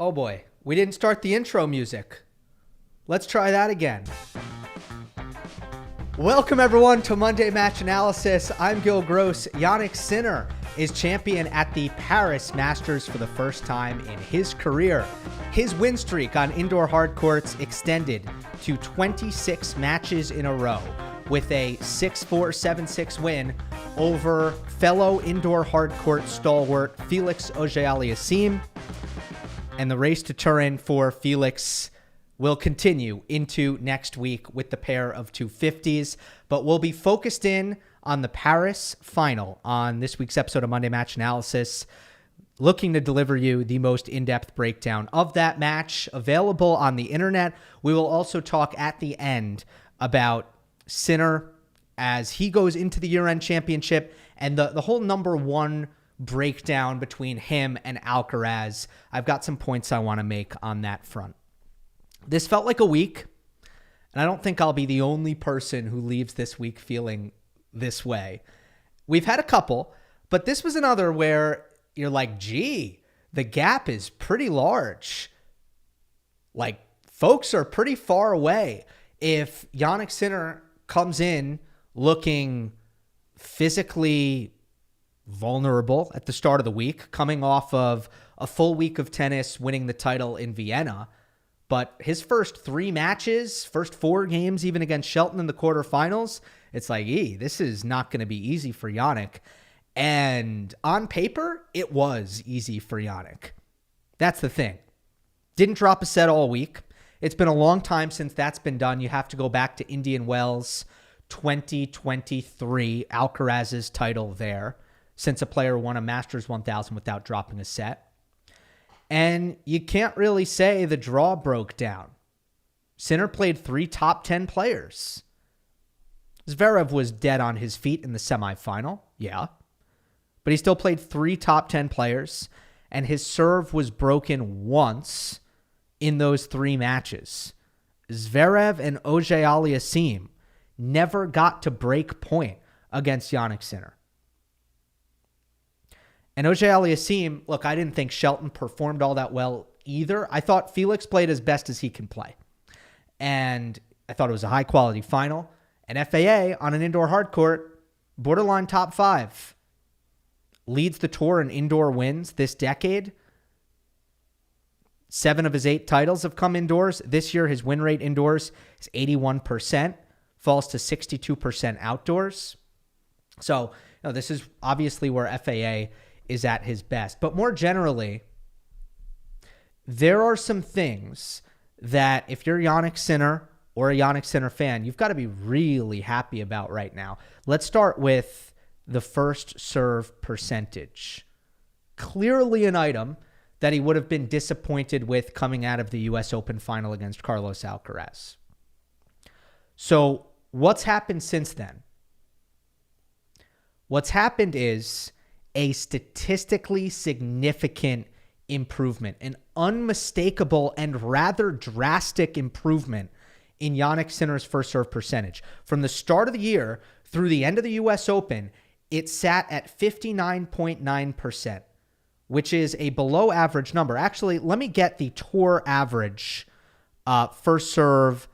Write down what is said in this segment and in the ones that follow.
Oh boy, we didn't start the intro music. Let's try that again. Welcome everyone to Monday Match Analysis. I'm Gill Gross. Jannik Sinner is champion at the Paris Masters for the first time in his career. His win streak on indoor hard courts extended to 26 matches in a row with a 6-4, 7-6 win over fellow indoor hard court stalwart Felix Auger-Aliassime. And the race to Turin for Felix will continue into next week with the pair of 250s. But we'll be focused in on the Paris final on this week's episode of Monday Match Analysis, looking to deliver you the most in-depth breakdown of that match available on the internet. We will also talk at the end about Sinner as he goes into the year-end championship and the whole number one breakdown between him and Alcaraz. I've got some points I want to make on that front. This felt like a week, and I don't think I'll be the only person who leaves this week feeling this way. We've had a couple, but this was another where you're like, gee, the gap is pretty large. Like, folks are pretty far away. If Jannik Sinner comes in looking physically vulnerable at the start of the week, coming off of a full week of tennis, winning the title in Vienna. But his first three matches, first four games, even against Shelton in the quarterfinals, it's like, this is not going to be easy for Jannik. And on paper, it was easy for Jannik. That's the thing. Didn't drop a set all week. It's been a long time since that's been done. You have to go back to Indian Wells 2023, Alcaraz's title there, since a player won a Masters 1000 without dropping a set. And you can't really say the draw broke down. Sinner played 3 top 10 players. Zverev was dead on his feet in the semifinal, yeah. But he still played 3 top 10 players, and his serve was broken once in those 3 matches. Zverev and Auger-Aliassime never got to break point against Jannik Sinner. And Auger-Aliassime, look, I didn't think Shelton performed all that well either. I thought Felix played as best as he can play. And I thought it was a high-quality final. And FAA on an indoor hard court, borderline top 5. Leads the tour in indoor wins this decade. 7 of his 8 titles have come indoors. This year, his win rate indoors is 81%. Falls to 62% outdoors. So, this is obviously where FAA is at his best. But more generally, there are some things that if you're Jannik Sinner or a Jannik Sinner fan, you've got to be really happy about right now. Let's start with the first serve percentage. Clearly an item that he would have been disappointed with coming out of the U.S. Open final against Carlos Alcaraz. So what's happened since then? What's happened is a statistically significant improvement, an unmistakable and rather drastic improvement in Jannik Sinner's first serve percentage. From the start of the year through the end of the U.S. Open, it sat at 59.9%, which is a below average number. Actually, let me get the tour average first serve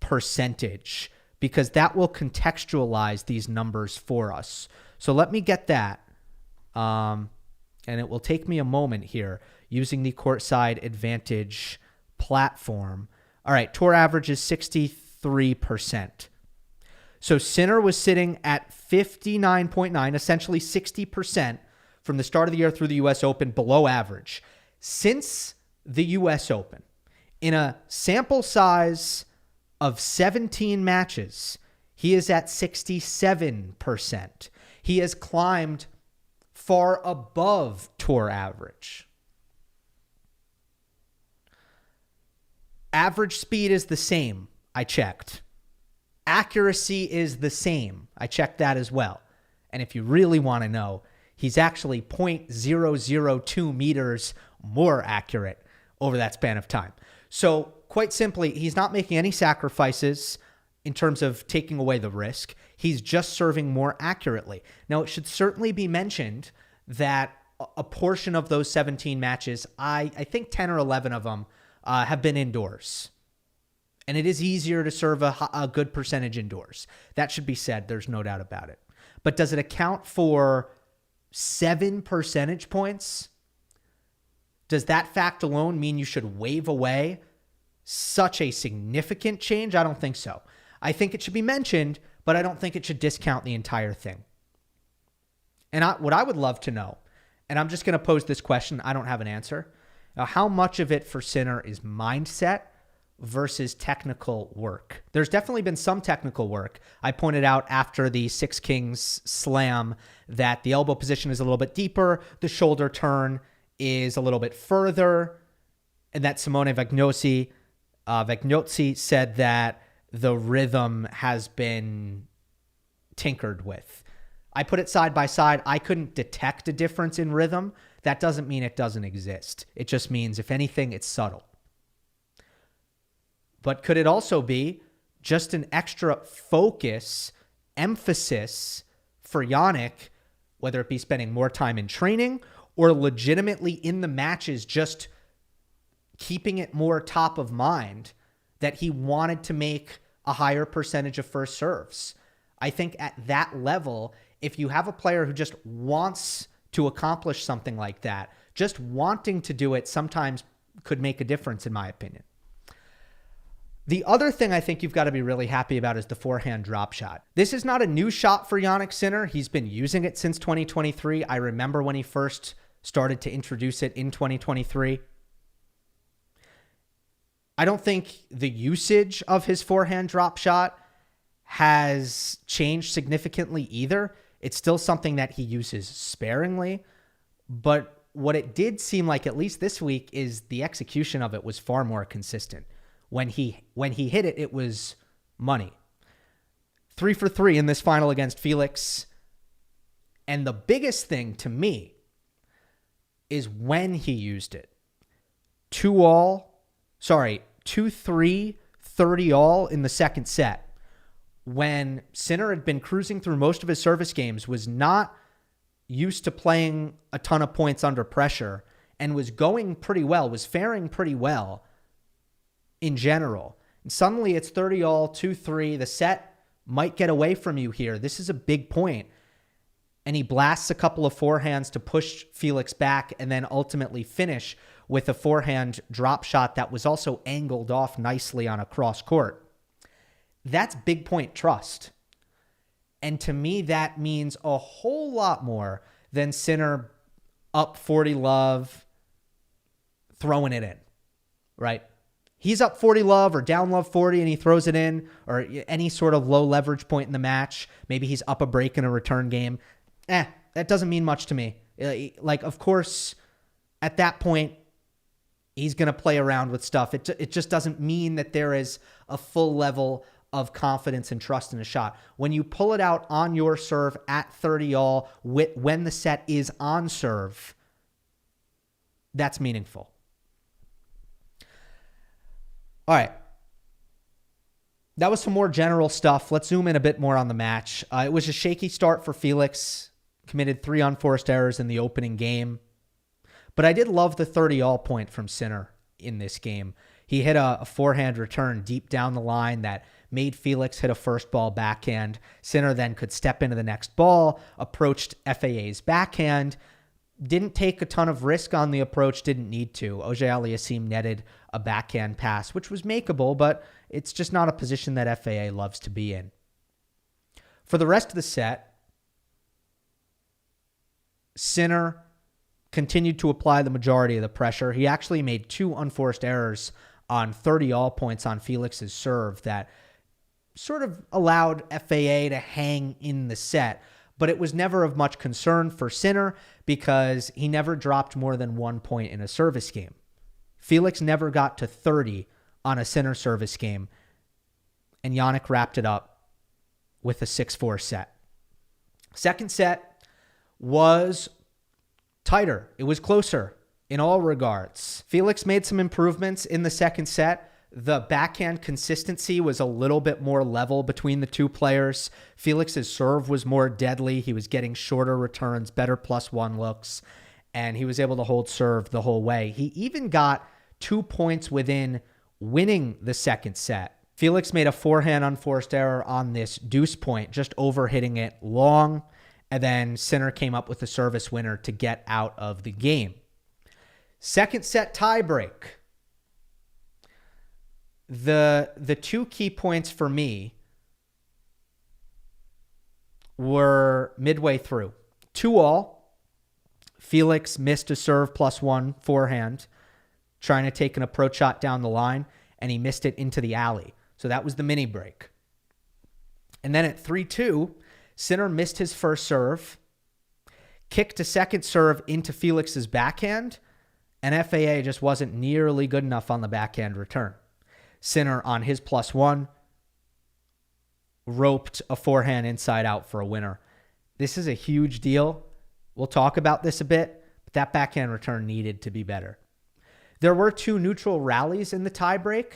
percentage, because that will contextualize these numbers for us. So let me get that. And it will take me a moment here using the Courtside Advantage platform. All right, tour average is 63%. So Sinner was sitting at 59.9, essentially 60% from the start of the year through the U.S. Open, below average. Since the U.S. Open, in a sample size of 17 matches, he is at 67%. He has climbed far above tour average. Average speed is the same. I checked. Accuracy is the same. I checked that as well. And if you really want to know, he's actually 0.002 meters more accurate over that span of time. So quite simply, he's not making any sacrifices in terms of taking away the risk. He's just serving more accurately. Now, it should certainly be mentioned that a portion of those 17 matches, I think 10 or 11 of them have been indoors. And it is easier to serve a good percentage indoors. That should be said. There's no doubt about it. But does it account for 7 percentage points? Does that fact alone mean you should wave away such a significant change? I don't think so. I think it should be mentioned, but I don't think it should discount the entire thing. And what I would love to know, and I'm just going to pose this question, I don't have an answer. Now, how much of it for Sinner is mindset versus technical work? There's definitely been some technical work. I pointed out after the Six Kings slam that the elbow position is a little bit deeper, the shoulder turn is a little bit further, and that Simone Vagnozzi said that the rhythm has been tinkered with. I put it side by side. I couldn't detect a difference in rhythm. That doesn't mean it doesn't exist. It just means, if anything, it's subtle. But could it also be just an extra focus, emphasis for Jannik, whether it be spending more time in training or legitimately in the matches, just keeping it more top of mind, that he wanted to make a higher percentage of first serves? I think at that level, if you have a player who just wants to accomplish something like that, just wanting to do it sometimes could make a difference, in my opinion. The other thing I think you've got to be really happy about is the forehand drop shot. This is not a new shot for Jannik Sinner. He's been using it since 2023. I remember when he first started to introduce it in 2023. I don't think the usage of his forehand drop shot has changed significantly either. It's still something that he uses sparingly, but what it did seem like, at least this week, is the execution of it was far more consistent. When he hit it, it was money. 3 for 3 in this final against Felix. And the biggest thing to me is when he used it. 2-3, 30-all in the second set. When Sinner had been cruising through most of his service games, was not used to playing a ton of points under pressure, and was going pretty well, was faring pretty well in general. And suddenly it's 30-all, 2-3. The set might get away from you here. This is a big point. And he blasts a couple of forehands to push Felix back, and then ultimately finish with a forehand drop shot that was also angled off nicely on a cross court. That's big point trust. And to me, that means a whole lot more than Sinner up 40 love, throwing it in, right? He's up 40 love or down love 40 and he throws it in, or any sort of low leverage point in the match. Maybe he's up a break in a return game. That doesn't mean much to me. Like, of course, at that point, he's going to play around with stuff. It just doesn't mean that there is a full level of confidence and trust in a shot. When you pull it out on your serve at 30-all, when the set is on serve, that's meaningful. All right. That was some more general stuff. Let's zoom in a bit more on the match. It was a shaky start for Felix. Committed 3 unforced errors in the opening game. But I did love the 30-all point from Sinner in this game. He hit a forehand return deep down the line that made Felix hit a first ball backhand. Sinner then could step into the next ball, approached FAA's backhand, didn't take a ton of risk on the approach, didn't need to. Auger-Aliassime netted a backhand pass, which was makeable, but it's just not a position that FAA loves to be in. For the rest of the set, Sinner continued to apply the majority of the pressure. He actually made 2 unforced errors on 30-all points on Felix's serve that sort of allowed FAA to hang in the set. But it was never of much concern for Sinner because he never dropped more than 1 point in a service game. Felix never got to 30 on a Sinner service game, and Jannik wrapped it up with a 6-4 set. Second set was tighter. It was closer in all regards. Felix made some improvements in the second set. The backhand consistency was a little bit more level between the two players. Felix's serve was more deadly. He was getting shorter returns, better +1 looks. and he was able to hold serve the whole way. He even got 2 points within winning the second set. Felix made a forehand unforced error on this deuce point, just over hitting it long, and then Sinner came up with a service winner to get out of the game. Second set tiebreak. The 2 key points for me were midway through. 2-all. Felix missed a serve +1 forehand, trying to take an approach shot down the line, and he missed it into the alley. So that was the mini break. And then at 3-2, Sinner missed his first serve, kicked a second serve into Felix's backhand, and FAA just wasn't nearly good enough on the backhand return. Sinner on his +1 roped a forehand inside out for a winner. This is a huge deal. We'll talk about this a bit, but that backhand return needed to be better. There were 2 neutral rallies in the tiebreak.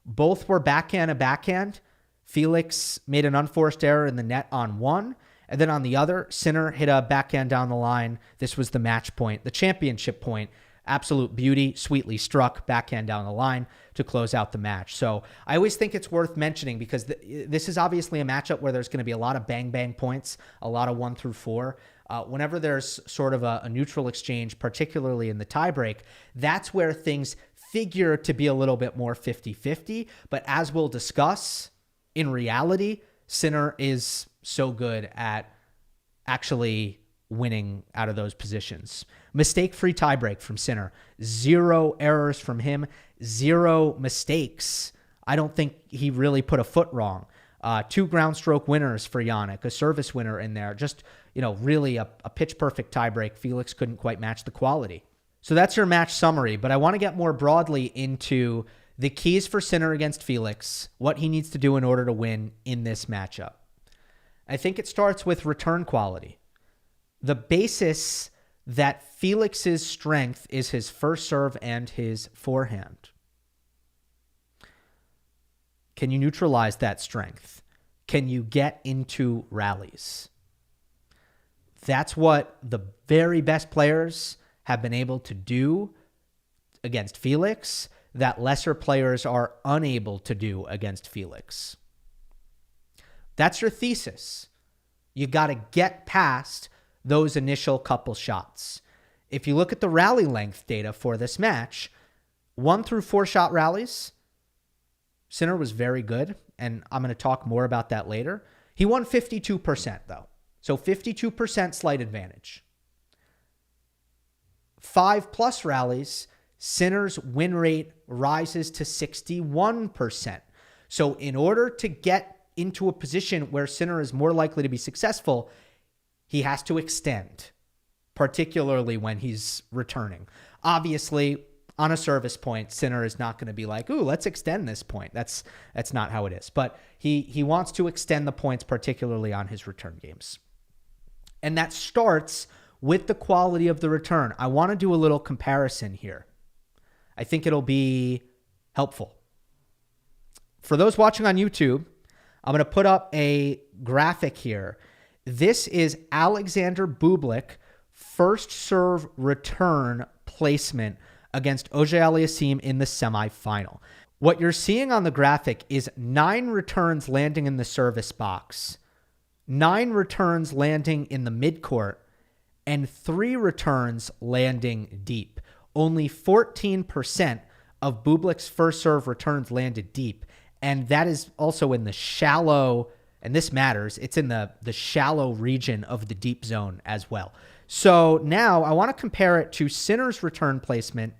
Both were backhand to backhand. Felix made an unforced error in the net on one, and then on the other, Sinner hit a backhand down the line. This was the match point, the championship point. Absolute beauty, sweetly struck, backhand down the line to close out the match. So I always think it's worth mentioning because this is obviously a matchup where there's going to be a lot of bang points, a lot of 1 through 4. Whenever there's sort of a neutral exchange, particularly in the tiebreak, that's where things figure to be a little bit more 50-50. But as we'll discuss, in reality, Sinner is so good at actually winning out of those positions. Mistake-free tiebreak from Sinner. 0 errors from him. 0 mistakes. I don't think he really put a foot wrong. 2 ground stroke winners for Jannik, a service winner in there. Just, really a pitch-perfect tiebreak. Felix couldn't quite match the quality. So that's your match summary, but I want to get more broadly into the keys for Sinner against Felix, what he needs to do in order to win in this matchup. I think it starts with return quality. The basis that Felix's strength is his first serve and his forehand. Can you neutralize that strength? Can you get into rallies? That's what the very best players have been able to do against Felix that lesser players are unable to do against Felix. That's your thesis. You got to get past those initial couple shots. If you look at the rally length data for this match, 1 through 4 shot rallies, Sinner was very good, and I'm going to talk more about that later. He won 52% though. So 52% slight advantage. 5+ rallies, Sinner's win rate rises to 61%. So in order to get into a position where Sinner is more likely to be successful, he has to extend, particularly when he's returning. Obviously, on a service point, Sinner is not going to be like, ooh, let's extend this point. That's not how it is. But he wants to extend the points, particularly on his return games. And that starts with the quality of the return. I want to do a little comparison here. I think it'll be helpful. For those watching on YouTube, I'm going to put up a graphic here. This is Alexander Bublik first serve return placement against Auger-Aliassime in the semifinal. What you're seeing on the graphic is 9 returns landing in the service box, 9 returns landing in the midcourt, and 3 returns landing deep. Only 14% of Bublik's first serve returns landed deep, and that is also in the shallow, and this matters, it's in the shallow region of the deep zone as well. So now I want to compare it to Sinner's return placement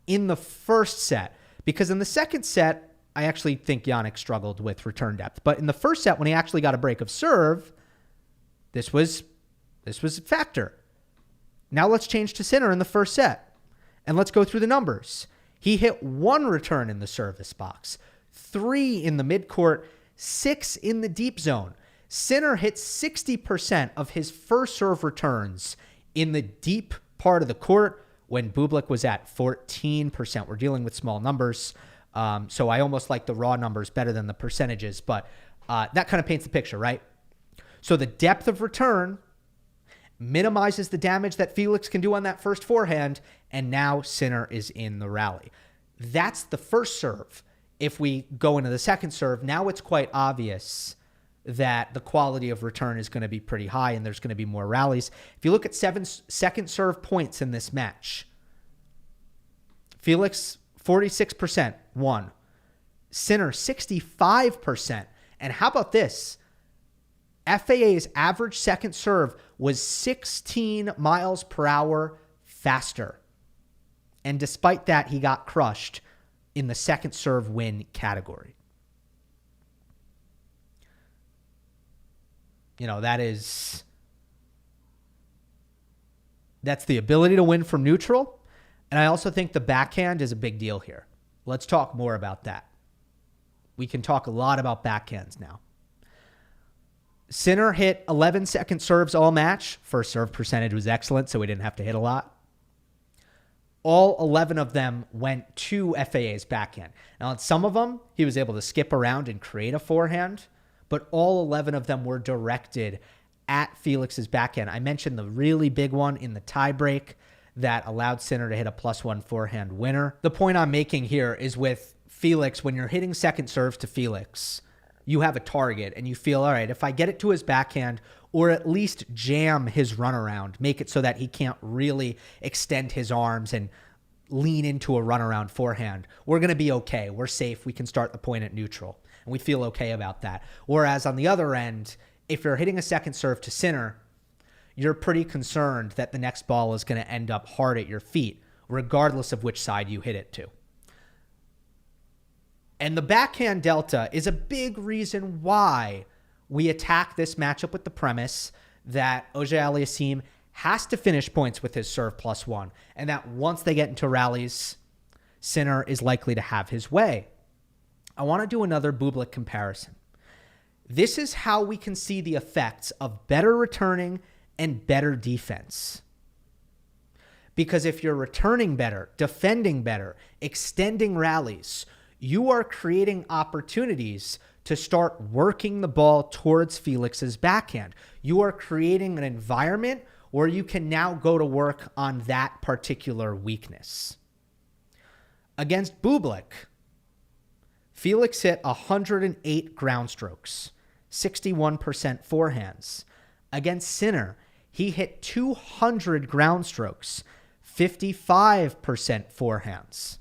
in the first set, because in the second set, I actually think Jannik struggled with return depth. But in the first set, when he actually got a break of serve, this was a factor. Now let's change to Sinner in the first set, and let's go through the numbers. He hit 1 return in the service box, 3 in the midcourt, 6 in the deep zone. Sinner hit 60% of his first serve returns in the deep part of the court when Bublik was at 14%. We're dealing with small numbers, so I almost like the raw numbers better than the percentages, but that kind of paints the picture, right? So the depth of return minimizes the damage that Felix can do on that first forehand, and now Sinner is in the rally. That's the first serve. If we go into the second serve, now it's quite obvious that the quality of return is going to be pretty high and there's going to be more rallies. If you look at second serve points in this match, Felix, 46%, won. Sinner, 65%. And how about this? FAA's average second serve was 16 miles per hour faster. And despite that, he got crushed in the second serve win category. That's the ability to win from neutral. And I also think the backhand is a big deal here. Let's talk more about that. We can talk a lot about backhands now. Sinner hit 11 second serves all match. First serve percentage was excellent, so we didn't have to hit a lot. All 11 of them went to FAA's backhand. Now, on some of them, he was able to skip around and create a forehand, but all 11 of them were directed at Felix's backhand. I mentioned the really big one in the tiebreak that allowed Sinner to hit a +1 forehand winner. The point I'm making here is with Felix, when you're hitting second serves to Felix, you have a target and you feel, all right, if I get it to his backhand or at least jam his runaround, make it so that he can't really extend his arms and lean into a runaround forehand, we're going to be okay. We're safe. We can start the point at neutral. And we feel okay about that. Whereas on the other end, if you're hitting a second serve to Sinner, you're pretty concerned that the next ball is going to end up hard at your feet, regardless of which side you hit it to. And the backhand delta is a big reason why we attack this matchup with the premise that Auger-Aliassime has to finish points with his serve +1, and that once they get into rallies, Sinner is likely to have his way. I want to do another Bublik comparison. This is how we can see the effects of better returning and better defense. Because if you're returning better, defending better, extending rallies, you are creating opportunities to start working the ball towards Felix's backhand. You are creating an environment where you can now go to work on that particular weakness. Against Bublik, Felix hit 108 ground strokes, 61% forehands. Against Sinner, he hit 200 ground strokes, 55% forehands.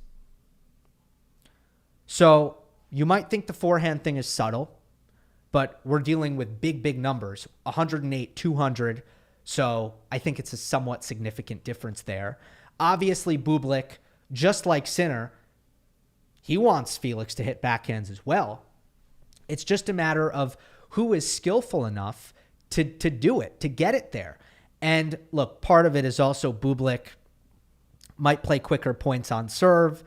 So you might think the forehand thing is subtle, but we're dealing with big numbers, 108, 200. So I think it's a somewhat significant difference there. Obviously, Bublik, just like Sinner, he wants Felix to hit backhands as well. It's just a matter of who is skillful enough to do it, to get it there. And look, part of it is also Bublik might play quicker points on serve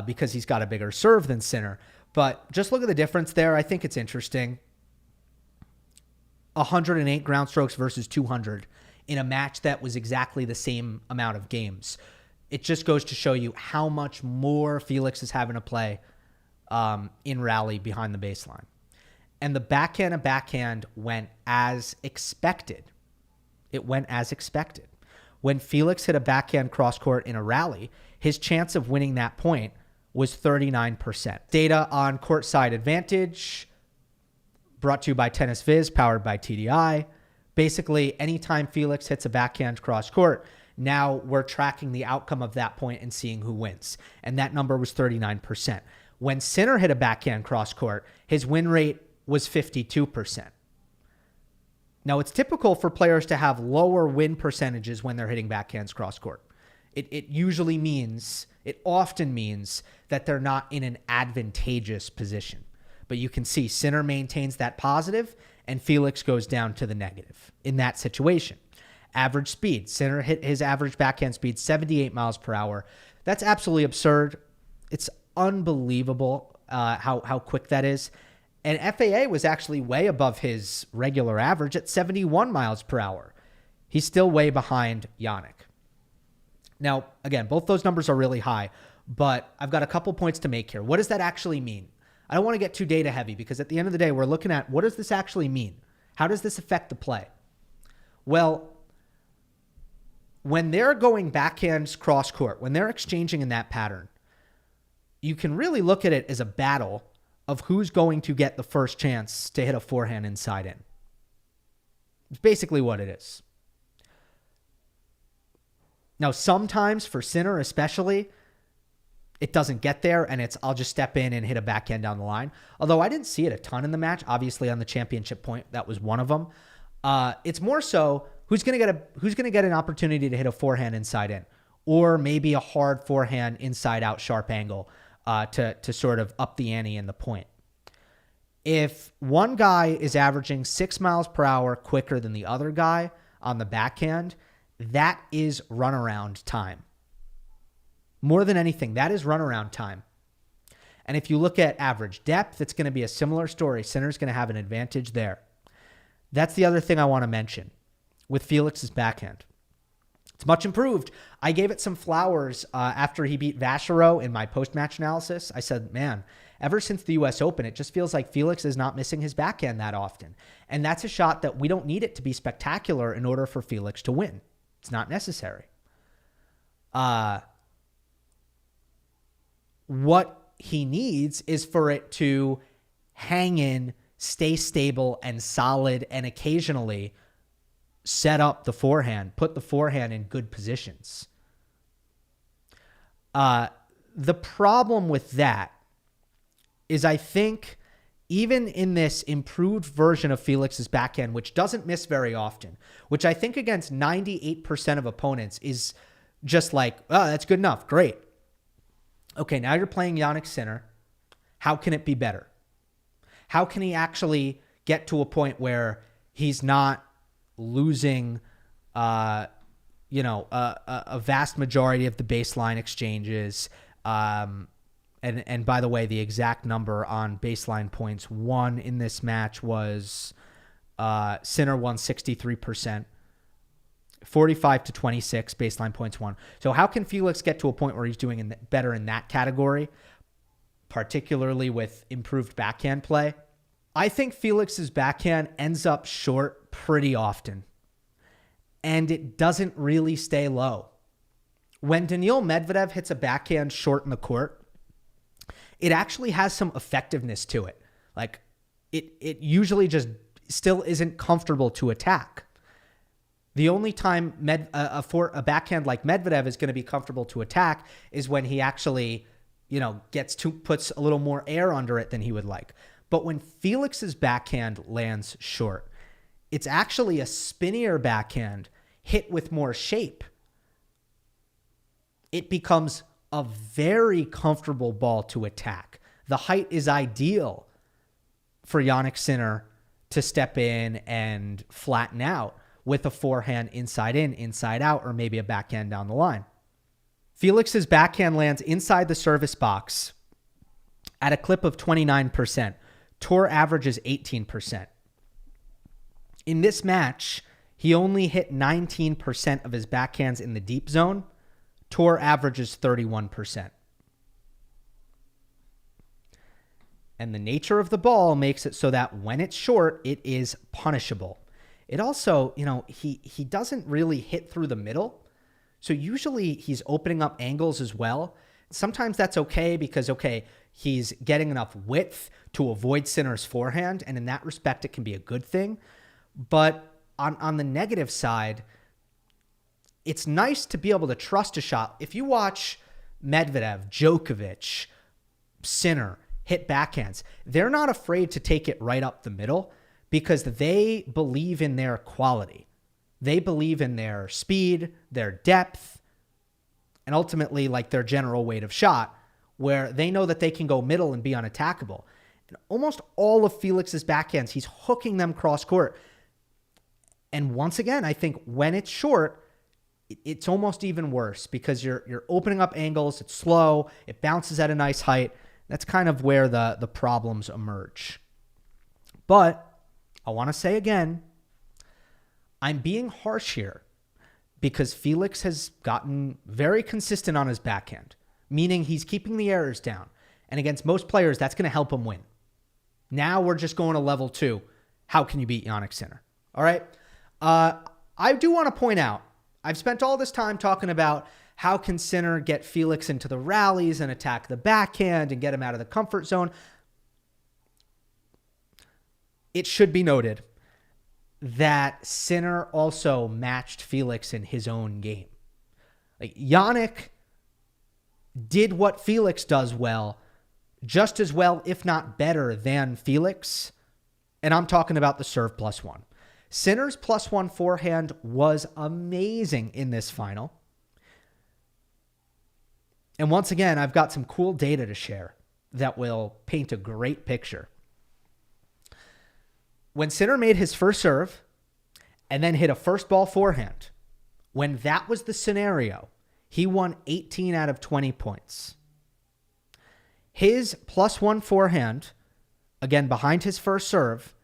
because he's got a bigger serve than Sinner. But just look at the difference there. I think it's interesting. 108 ground strokes versus 200 in a match that was exactly the same amount of games. It just goes to show you how much more Felix is having to play in rally behind the baseline. And the backhand and backhand went as expected. It went as expected. When Felix hit a backhand cross court in a rally, his chance of winning that point was 39%. Data on courtside advantage, brought to you by Tennis Viz, powered by TDI. Basically, anytime Felix hits a backhand cross court, now we're tracking the outcome of that point and seeing who wins. And that number was 39%. When Sinner hit a backhand cross court, his win rate was 52%. Now, it's typical for players to have lower win percentages when they're hitting backhands cross court. It usually means, it often means that they're not in an advantageous position. But you can see Sinner maintains that positive and Felix goes down to the negative in that situation. Average speed. Sinner hit his average backhand speed 78 miles per hour. That's absolutely absurd. It's unbelievable how quick that is. And FAA was actually way above his regular average at 71 miles per hour. He's still way behind Jannik. Now, again, both those numbers are really high, but I've got a couple points to make here. What does that actually mean? I don't want to get too data heavy because at the end of the day, we're looking at what does this actually mean? How does this affect the play? Well, when they're going backhands cross court, when they're exchanging in that pattern, you can really look at it as a battle of who's going to get the first chance to hit a forehand inside in. It's basically what it is. Now, sometimes for Sinner especially, it doesn't get there, and it's I'll just step in and hit a backhand down the line. Although I didn't see it a ton in the match. Obviously, on the championship point, that was one of them. It's more so who's going to get an opportunity to hit a forehand inside in, or maybe a hard forehand inside out sharp angle to sort of up the ante in the point. If one guy is averaging 6 miles per hour quicker than the other guy on the backhand, that is runaround time. More than anything, that is runaround time. And if you look at average depth, it's going to be a similar story. Sinner's going to have an advantage there. That's the other thing I want to mention with Felix's backhand. It's much improved. I gave it some flowers after he beat Vachereau in my post-match analysis. I said, man, ever since the U.S. Open, it just feels like Felix is not missing his backhand that often. And that's a shot that we don't need it to be spectacular in order for Felix to win. It's not necessary. What he needs is for it to hang in, stay stable and solid, and occasionally set up the forehand, put the forehand in good positions. The problem with that is I think even in this improved version of Felix's backhand, which doesn't miss very often, which I think against 98% of opponents is just like, oh, that's good enough. Great. Okay, now you're playing Jannik Sinner. How can it be better? How can he actually get to a point where he's not losing, a vast majority of the baseline exchanges? And by the way, the exact number on baseline points won in this match was Sinner won 63%. 45 to 26 baseline points won. So how can Felix get to a point where he's doing better in that category, particularly with improved backhand play? I think Felix's backhand ends up short pretty often, and it doesn't really stay low. When Daniil Medvedev hits a backhand short in the court, it actually has some effectiveness to it. Like it usually just still isn't comfortable to attack. The only time a backhand like Medvedev is going to be comfortable to attack is when he actually, puts a little more air under it than he would like. But when Felix's backhand lands short, it's actually a spinnier backhand hit with more shape. It becomes a very comfortable ball to attack. The height is ideal for Jannik Sinner to step in and flatten out with a forehand inside in, inside out, or maybe a backhand down the line. Felix's backhand lands inside the service box at a clip of 29%. Tour average is 18%. In this match, he only hit 19% of his backhands in the deep zone. Tour average is 31%. And the nature of the ball makes it so that when it's short, it is punishable. It also, he doesn't really hit through the middle. So usually he's opening up angles as well. Sometimes that's okay because, he's getting enough width to avoid Sinner's forehand. And in that respect, it can be a good thing. But on the negative side, it's nice to be able to trust a shot. If you watch Medvedev, Djokovic, Sinner hit backhands, they're not afraid to take it right up the middle because they believe in their quality. They believe in their speed, their depth, and ultimately like their general weight of shot, where they know that they can go middle and be unattackable. And almost all of Felix's backhands, he's hooking them cross court. And once again, I think when it's short, it's almost even worse because you're opening up angles. It's slow. It bounces at a nice height. That's kind of where the problems emerge. But I want to say again, I'm being harsh here because Felix has gotten very consistent on his backhand, meaning he's keeping the errors down. And against most players, that's going to help him win. Now we're just going to level 2. How can you beat Jannik Sinner? All right. I do want to point out, I've spent all this time talking about how can Sinner get Felix into the rallies and attack the backhand and get him out of the comfort zone. It should be noted that Sinner also matched Felix in his own game. Like, Jannik did what Felix does well, just as well, if not better than Felix. And I'm talking about the serve +1. Sinner's +1 forehand was amazing in this final. And once again, I've got some cool data to share that will paint a great picture. When Sinner made his first serve and then hit a first ball forehand, when that was the scenario, he won 18 out of 20 points. His +1 forehand, again behind his first serve,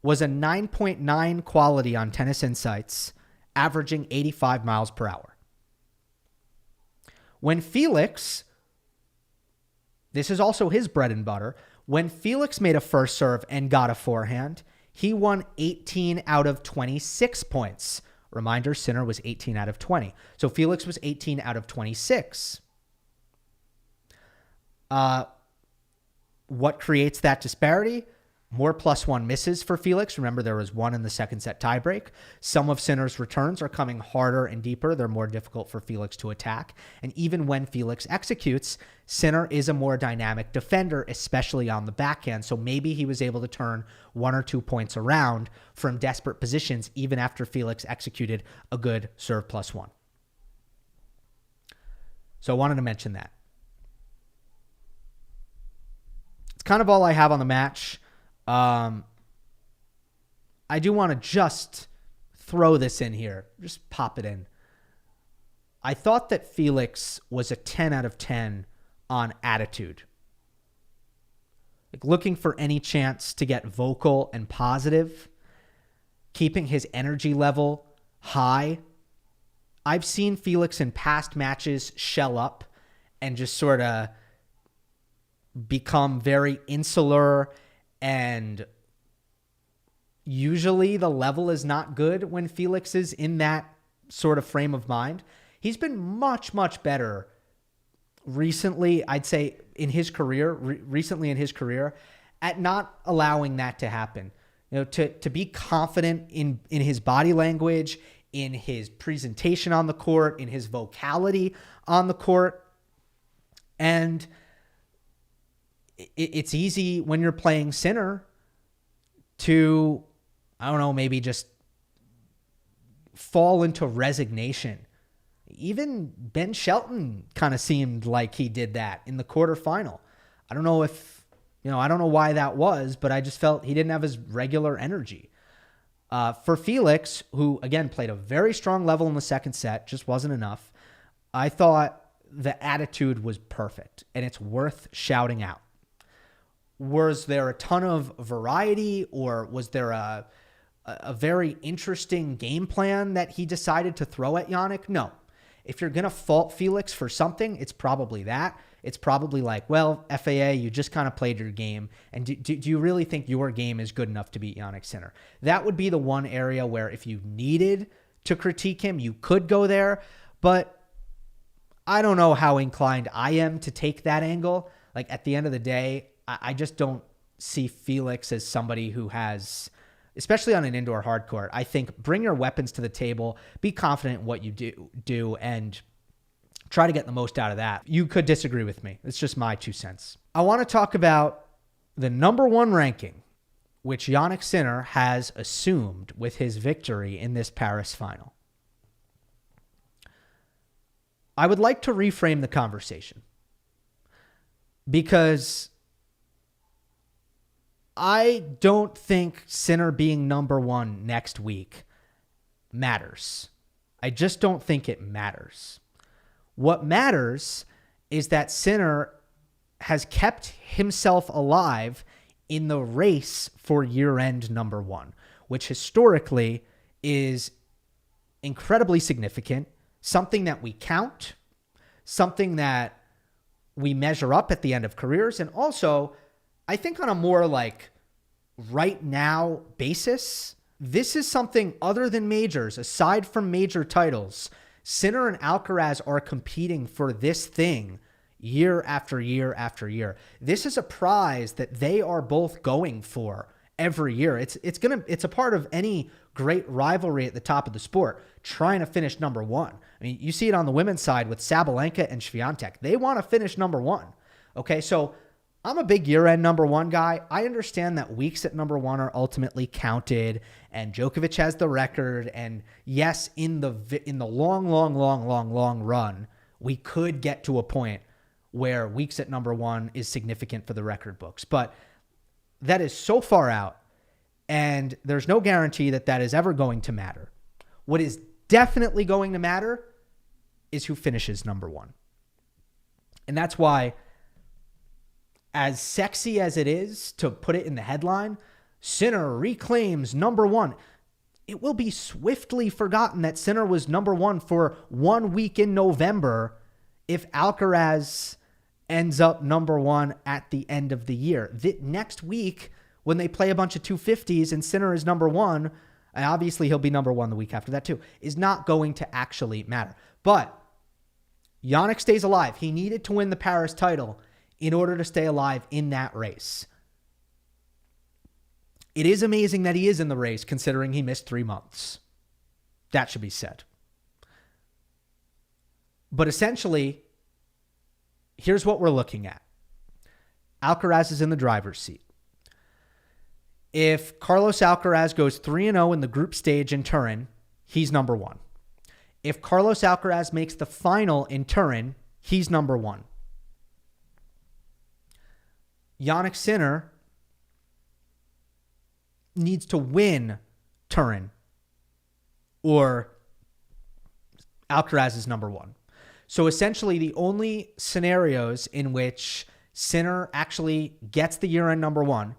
was a 9.9 quality on Tennis Insights, averaging 85 miles per hour. When Felix, this is also his bread and butter, when Felix made a first serve and got a forehand, he won 18 out of 26 points. Reminder, Sinner was 18 out of 20. So Felix was 18 out of 26. What creates that disparity? More +1 misses for Felix. Remember, there was one in the second set tiebreak. Some of Sinner's returns are coming harder and deeper. They're more difficult for Felix to attack. And even when Felix executes, Sinner is a more dynamic defender, especially on the backhand. So maybe he was able to turn 1 or 2 points around from desperate positions, even after Felix executed a good serve +1. So I wanted to mention that. It's kind of all I have on the match. I do want to just throw this in here. Just pop it in. I thought that Felix was a 10 out of 10 on attitude. Like, looking for any chance to get vocal and positive, keeping his energy level high. I've seen Felix in past matches shell up and just sort of become very insular, and usually the level is not good when Felix is in that sort of frame of mind. He's been much, much better recently, I'd say, in his career, recently in his career, at not allowing that to happen. You know, to be confident in his body language, in his presentation on the court, in his vocality on the court. And it's easy when you're playing Sinner to, I don't know, maybe just fall into resignation. Even Ben Shelton kind of seemed like he did that in the quarterfinal. I don't know if, I don't know why that was, but I just felt he didn't have his regular energy. For Felix, who, again, played a very strong level in the second set, just wasn't enough, I thought the attitude was perfect, and it's worth shouting out. Was there a ton of variety, or was there a very interesting game plan that he decided to throw at Jannik? No. If you're going to fault Felix for something, it's probably that. It's probably like, well, FAA, you just kind of played your game. And do you really think your game is good enough to beat Jannik Sinner? That would be the one area where if you needed to critique him, you could go there. But I don't know how inclined I am to take that angle. Like, at the end of the day, I just don't see Felix as somebody who has, especially on an indoor hard court, I think bring your weapons to the table, be confident in what you do, and try to get the most out of that. You could disagree with me. It's just my 2 cents. I want to talk about the number 1 ranking, which Jannik Sinner has assumed with his victory in this Paris final. I would like to reframe the conversation, because I don't think Sinner being number 1 next week matters. I just don't think it matters. What matters is that Sinner has kept himself alive in the race for year-end number 1, which historically is incredibly significant, something that we count, something that we measure up at the end of careers, and also, I think on a more like right now basis, this is something other than majors, aside from major titles. Sinner and Alcaraz are competing for this thing year after year after year. This is a prize that they are both going for every year. It's a part of any great rivalry at the top of the sport, trying to finish number one. I mean, you see it on the women's side with Sabalenka and Swiatek. They want to finish number one. Okay, so I'm a big year-end number one guy. I understand that weeks at number one are ultimately counted, and Djokovic has the record. And yes, in the long run, we could get to a point where weeks at number one is significant for the record books. But that is so far out, and there's no guarantee that that is ever going to matter. What is definitely going to matter is who finishes number one. And that's why, as sexy as it is to put it in the headline, Sinner reclaims number one, it will be swiftly forgotten that Sinner was number one for 1 week in November if Alcaraz ends up number one at the end of the year. Next week, when they play a bunch of 250s and Sinner is number one, and obviously he'll be number one the week after that too, is not going to actually matter. But Jannik stays alive. He needed to win the Paris title in order to stay alive in that race. It is amazing that he is in the race considering he missed 3 months. That should be said. But essentially, here's what we're looking at. Alcaraz is in the driver's seat. If Carlos Alcaraz goes 3-0 in the group stage in Turin, he's number one. If Carlos Alcaraz makes the final in Turin, he's number one. Jannik Sinner needs to win Turin, or Alcaraz is number one. So essentially, the only scenarios in which Sinner actually gets the year-end number one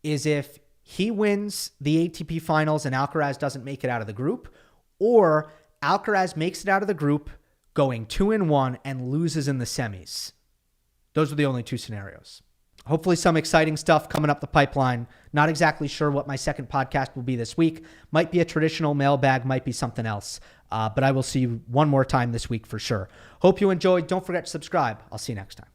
is if he wins the ATP finals and Alcaraz doesn't make it out of the group, or Alcaraz makes it out of the group going 2-1 and loses in the semis. Those are the only two scenarios. Hopefully some exciting stuff coming up the pipeline. Not exactly sure what my second podcast will be this week. Might be a traditional mailbag, might be something else. But I will see you one more time this week for sure. Hope you enjoyed. Don't forget to subscribe. I'll see you next time.